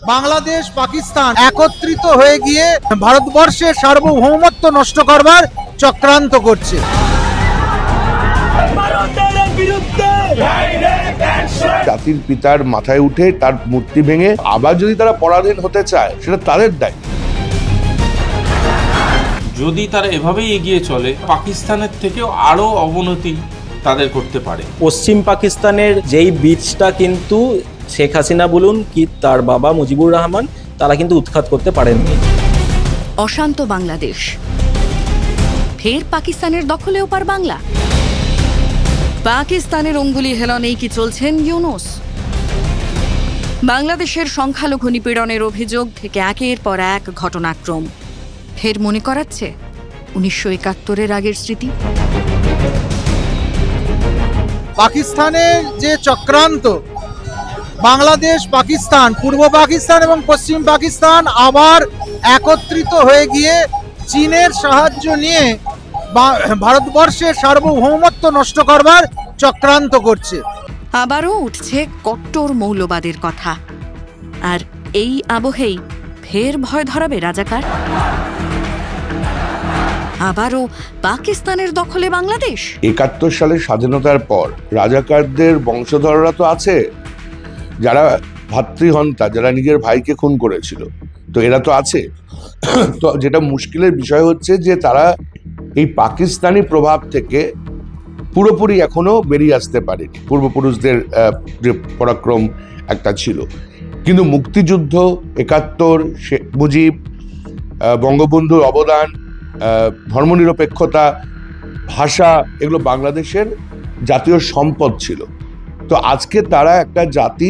বাংলাদেশ পাকিস্তান একত্রিত হয়ে গিয়ে ভারতবর্ষের সার্বভৌমত্ব নষ্ট করবার চক্রান্ত করছে। জাতির পিতার মাথায় উঠে তার মূর্তি ভেঙে আবার যদি তারা পরাধীন হতে চায় সেটা তাদের দায়িত্ব। যদি তারা এভাবেই এগিয়ে চলে পাকিস্তানের থেকেও আরো অবনতি তাদের করতে পারে। পশ্চিম পাকিস্তানের যেই বীজটা কিন্তু শেখ হাসিনা বলুন কি তার বাবা মুজিবুর রহমান তারা কিন্তু উৎখাত করতে পারেননি। অশান্ত বাংলাদেশ, ফের পাকিস্তানের দখলেও পার বাংলা। পাকিস্তানের অঙ্গুলি হেলনেই কি চলছেন ইউনূস? বাংলাদেশের সংখ্যালঘু নিপীড়নের অভিযোগ থেকে একের পর এক ঘটনাক্রম ফের মনে করাচ্ছে 1971-এর আগের স্মৃতি। পাকিস্তানের যে চক্রান্ত, বাংলাদেশ পাকিস্তান, পূর্ব পাকিস্তান এবং পশ্চিম পাকিস্তান আবার একত্রিত হয়ে গিয়ে চীনের সাহায্য নিয়ে ভারতবর্ষের সার্বভৌমত্ব নষ্ট করবার চক্রান্ত করছে। আবারও উঠছে কট্টর মৌলবাদের কথা, আর এই আবহেই ফের ভয় ধরাবে রাজাকার। আবারও পাকিস্তানের দখলে বাংলাদেশ। 71 সালের স্বাধীনতার পর রাজাকারদের বংশধররা তো আছে, যারা ভাতৃহন্তা, যারা নিজের ভাইকে খুন করেছিল, তো এরা তো আছে। তো যেটা মুশকিলের বিষয় হচ্ছে যে তারা এই পাকিস্তানি প্রভাব থেকে পুরোপুরি এখনো বেরিয়ে আসতে পারেনি। পূর্বপুরুষদের যে পরাক্রম একটা ছিল, কিন্তু মুক্তিযুদ্ধ, 71, শেখ মুজিব, বঙ্গবন্ধুর অবদান, ধর্মনিরপেক্ষতা, ভাষা, এগুলো বাংলাদেশের জাতীয় সম্পদ ছিল। তো আজকে তারা একটা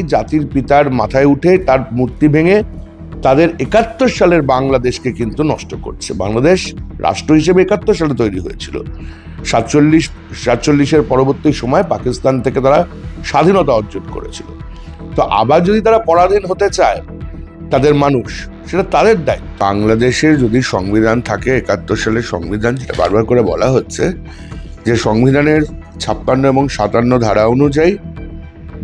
জাতির পিতার মাথায় উঠে তার মূর্তি ভেঙে তাদের 71 সালের বাংলাদেশকে কিন্তু নষ্ট করছে। বাংলাদেশ রাষ্ট্র হিসেবে 71 সালে তৈরি হয়েছিল। 47-এর পরবর্তী সময় পাকিস্তান থেকে তারা স্বাধীনতা অর্জন করেছিল। তো আবার যদি তারা পরাধীন হতে চায় তাদের মানুষ, সেটা তাদের দায়িত্ব। বাংলাদেশের যদি সংবিধান থাকে, 71 সালের সংবিধান, যেটা বারবার করে বলা হচ্ছে যে সংবিধানের 56 এবং 57 ধারা অনুযায়ী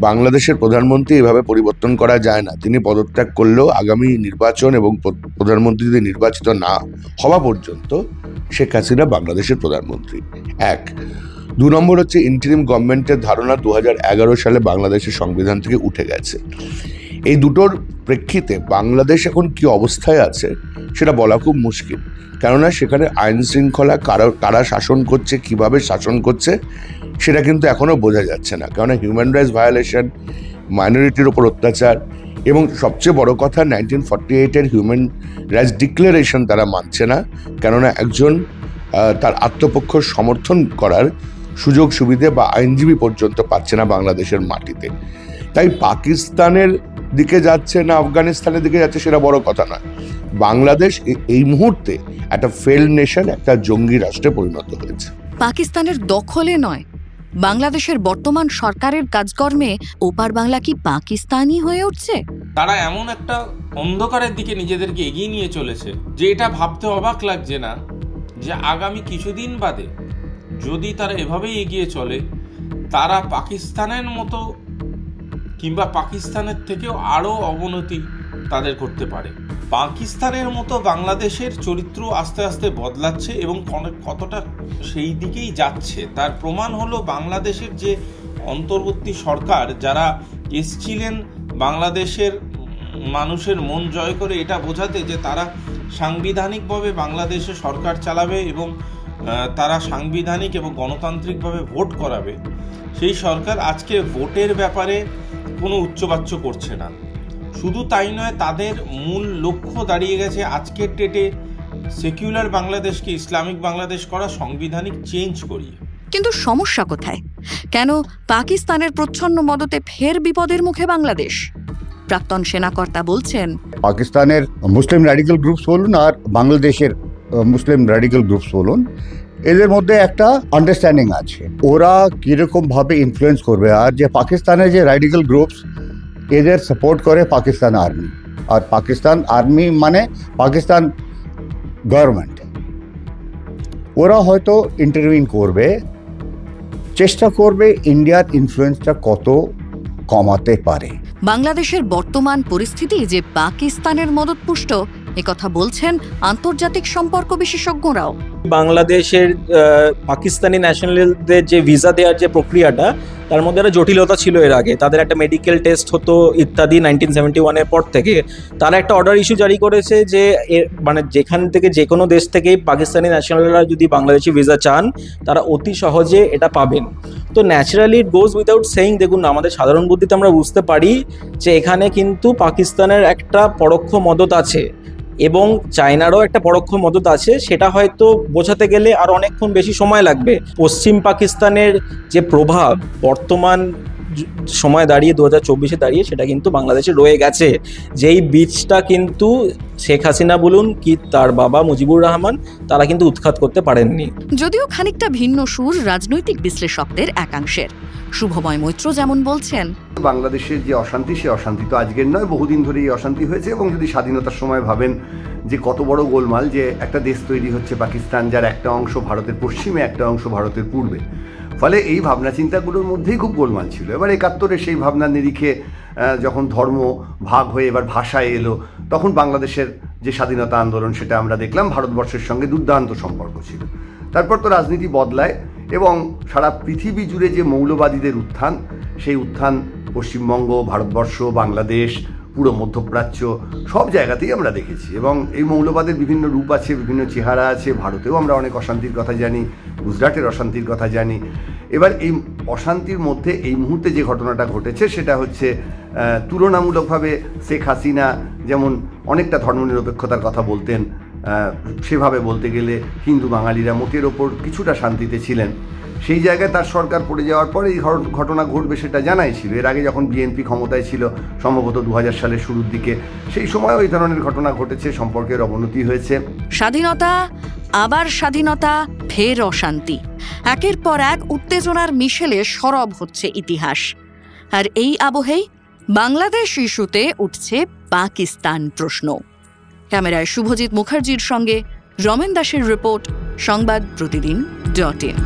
বাংলাদেশের প্রধানমন্ত্রী এভাবে পরিবর্তন করা যায় না। তিনি পদত্যাগ করলেও আগামী নির্বাচন এবং প্রধানমন্ত্রী যদি নির্বাচিত না হওয়া পর্যন্ত শেখ হাসিনা বাংলাদেশের প্রধানমন্ত্রী। 1। 2 নম্বর হচ্ছে ইন্টারিম গভর্নমেন্টের ধারণা 2011 সালে বাংলাদেশের সংবিধান থেকে উঠে গেছে। এই দুটোর প্রেক্ষিতে বাংলাদেশ এখন কি অবস্থায় আছে সেটা বলা খুব মুশকিল, কেননা সেখানে আইন শৃঙ্খলা কারা শাসন করছে, কিভাবে শাসন করছে সেটা কিন্তু এখনো বোঝা যাচ্ছে না। কেননা হিউম্যান রাইটস ভায়োলেশন, মাইনরিটির ওপর অত্যাচার, এবং সবচেয়ে বড় কথা 1948-এর হিউম্যান রাইটস ডিক্লারেশন তারা মানছে না, কেননা একজন তার আত্মপক্ষ সমর্থন করার সুযোগ সুবিধে বা আইনজীবী পর্যন্ত পাচ্ছে না বাংলাদেশের মাটিতে। তাই পাকিস্তানের দিকে যাচ্ছে না আফগানিস্তানের দিকে যাচ্ছে সেটা বড় কথা নয়। বাংলাদেশ এই মুহূর্তে একটা ফেল্ড নেশন, একটা জঙ্গি রাষ্ট্রে পরিণত হয়েছে। পাকিস্তানের দখলে নয়, বাংলাদেশের বর্তমান সরকারের কাজকর্মে ওপার বাংলা কি পাকিস্তানি হয়ে উঠছে? তারা এমন একটা অন্ধকারের দিকে নিজেদেরকে এগিয়ে নিয়ে চলেছে যে এটা ভাবতে অবাক লাগছে না যে আগামী কিছুদিন বাদে যদি তারা এভাবেই এগিয়ে চলে তারা পাকিস্তানের মতো কিংবা পাকিস্তানের থেকেও আরো অবনতি তাদের করতে পারে। পাকিস্তানের মতো বাংলাদেশের চরিত্র আস্তে আস্তে বদলাচ্ছে এবং কতটা সেই দিকেই যাচ্ছে তার প্রমাণ হলো বাংলাদেশের যে অন্তর্বর্তী সরকার, যারা এসেছিলেন বাংলাদেশের মানুষের মন জয় করে এটা বোঝাতে যে তারা সাংবিধানিকভাবে বাংলাদেশে সরকার চালাবে এবং তারা সাংবিধানিক এবং গণতান্ত্রিকভাবে ভোট করাবে, সেই সরকার আজকে ভোটের ব্যাপারে কোনো উচ্চবাচ্য করছে না। শুধু তাই নয়, তাদের মূল লক্ষ্য দাঁড়িয়ে গেছে আজকের ডেটে সেকুলার বাংলাদেশকে ইসলামিক বাংলাদেশ করা, সাংবিধানিক চেঞ্জ করিয়ে। কিন্তু সমস্যা কোথায়? কেন পাকিস্তানের প্রচ্ছন্ন মদতে ফের বিপদের মুখে বাংলাদেশ? প্রাক্তন সেনাকর্তা বলছেন, পাকিস্তানের মুসলিম র্যাডিক্যাল গ্রুপস বলুন আর বাংলাদেশের মুসলিম র্যাডিক্যাল গ্রুপস বলুন, এদের মধ্যে একটা আন্ডারস্ট্যান্ডিং আছে ওরা কিরকম ভাবে ইনফ্লুয়েন্স করবে। আর যে পাকিস্তানের যে র্যাডিক্যাল গ্রুপস, এদের সাপোর্ট করে পাকিস্তান আর্মি, আর পাকিস্তান আর্মি মানে পাকিস্তান গভর্নমেন্ট। ওরা হয়তো ইন্টারভিউ করবে, চেষ্টা করবে ইন্ডিয়ার ইনফ্লুয়েন্সটা কত কমাতে পারে। বাংলাদেশের বর্তমান পরিস্থিতি যে পাকিস্তানের মদতপুষ্ট একথা বলছেন আন্তর্জাতিক সম্পর্ক বিশেষজ্ঞরাও। বাংলাদেশের পাকিস্তানি ন্যাশনালদের যে ভিসা দেওয়ার যে প্রক্রিয়াটা, তার মধ্যে একটা জটিলতা ছিল এর আগে। তাদের একটা মেডিকেল টেস্ট হতো ইত্যাদি 1971-এর পর থেকে। তারা একটা অর্ডার ইস্যু জারি করেছে যে মানে যেখান থেকে যে কোনো দেশ থেকেই পাকিস্তানি ন্যাশনালরা যদি বাংলাদেশি ভিসা চান তারা অতি সহজে এটা পাবেন। তো ন্যাচারালি ইট গোজ উইদাউট সেইং, দেখুন আমাদের সাধারণ বুদ্ধিতে আমরা বুঝতে পারি যে এখানে কিন্তু পাকিস্তানের একটা পরোক্ষ মদত আছে এবং চায়নারও একটা পরোক্ষ মদত আছে। সেটা হয়তো বোঝাতে গেলে আর অনেকক্ষণ বেশি সময় লাগবে। পশ্চিম পাকিস্তানের যে প্রভাব বর্তমান সময় দাঁড়িয়ে 2024-এ দাঁড়িয়ে সেটা কিন্তু বাংলাদেশে রয়ে গেছে, যেই বীজটা কিন্তু শেখ হাসিনা বলুন কি তার বাবা মুজিবুর রহমান তারা কিন্তু উৎখাত করতে পারেননি। যদিও খানিকটা ভিন্ন সুর রাজনৈতিক বিশ্লেষকদের একাংশের। শুভময় মৈত্র যেমন বলছেন, বাংলাদেশের যে অশান্তি, সে অশান্তি তো আজকের নয়, বহুদিন ধরে এই অশান্তি হয়েছে। এবং যদি স্বাধীনতার সময় ভাবেন যে কত বড় গোলমাল, যে একটা দেশ তৈরি হচ্ছে পাকিস্তান, যার একটা অংশ ভারতের পশ্চিমে, একটা অংশ ভারতের পূর্বে, ফলে এই ভাবনা চিন্তাগুলোর মধ্যেই খুব গোলমাল ছিল। এবার 71-এ সেই ভাবনার নিরিখে যখন ধর্ম ভাগ হয়ে এবার ভাষায় এলো, তখন বাংলাদেশের যে স্বাধীনতা আন্দোলন সেটা আমরা দেখলাম ভারতবর্ষের সঙ্গে দুর্দান্ত সম্পর্ক ছিল। তারপর তো রাজনীতি বদলায় এবং সারা পৃথিবী জুড়ে যে মৌলবাদীদের উত্থান, সেই উত্থান পশ্চিমবঙ্গ, ভারতবর্ষ, বাংলাদেশ, পুরো মধ্যপ্রাচ্য সব জায়গাতেই আমরা দেখেছি। এবং এই মৌলবাদের বিভিন্ন রূপ আছে, বিভিন্ন চেহারা আছে। ভারতেও আমরা অনেক অশান্তির কথা জানি, গুজরাটের অশান্তির কথা জানি। এবার এই অশান্তির মধ্যে এই মুহূর্তে যে ঘটনাটা ঘটেছে সেটা হচ্ছে তুলনামূলকভাবে শেখ হাসিনা যেমন অনেকটা ধর্মনিরপেক্ষতার কথা বলতেন, সেভাবে বলতে গেলে হিন্দু বাঙালিরা মোটের ওপর কিছুটা শান্তিতে ছিলেন। সেই জায়গায় তার সরকার পড়ে যাওয়ার পরে এই ঘটনা ঘটবে সেটা জানাই ছিল। এর আগে যখন বিএনপি ক্ষমতায় ছিল সম্ভবত 2000 সালের শুরুর দিকে, সেই সময়ও এই ধরনের ঘটনা ঘটেছে, সম্পর্কের অবনতি হয়েছে। স্বাধীনতা, আবার স্বাধীনতা, ফের অশান্তি, একের পর এক উত্তেজনার মিশেলে সরব হচ্ছে ইতিহাস। আর এই আবহেই বাংলাদেশ ইস্যুতে উঠছে পাকিস্তান প্রশ্ন। ক্যামেরায় শুভজিৎ মুখার্জির সঙ্গে রমেন দাসের রিপোর্ট, সংবাদ প্রতিদিন.in।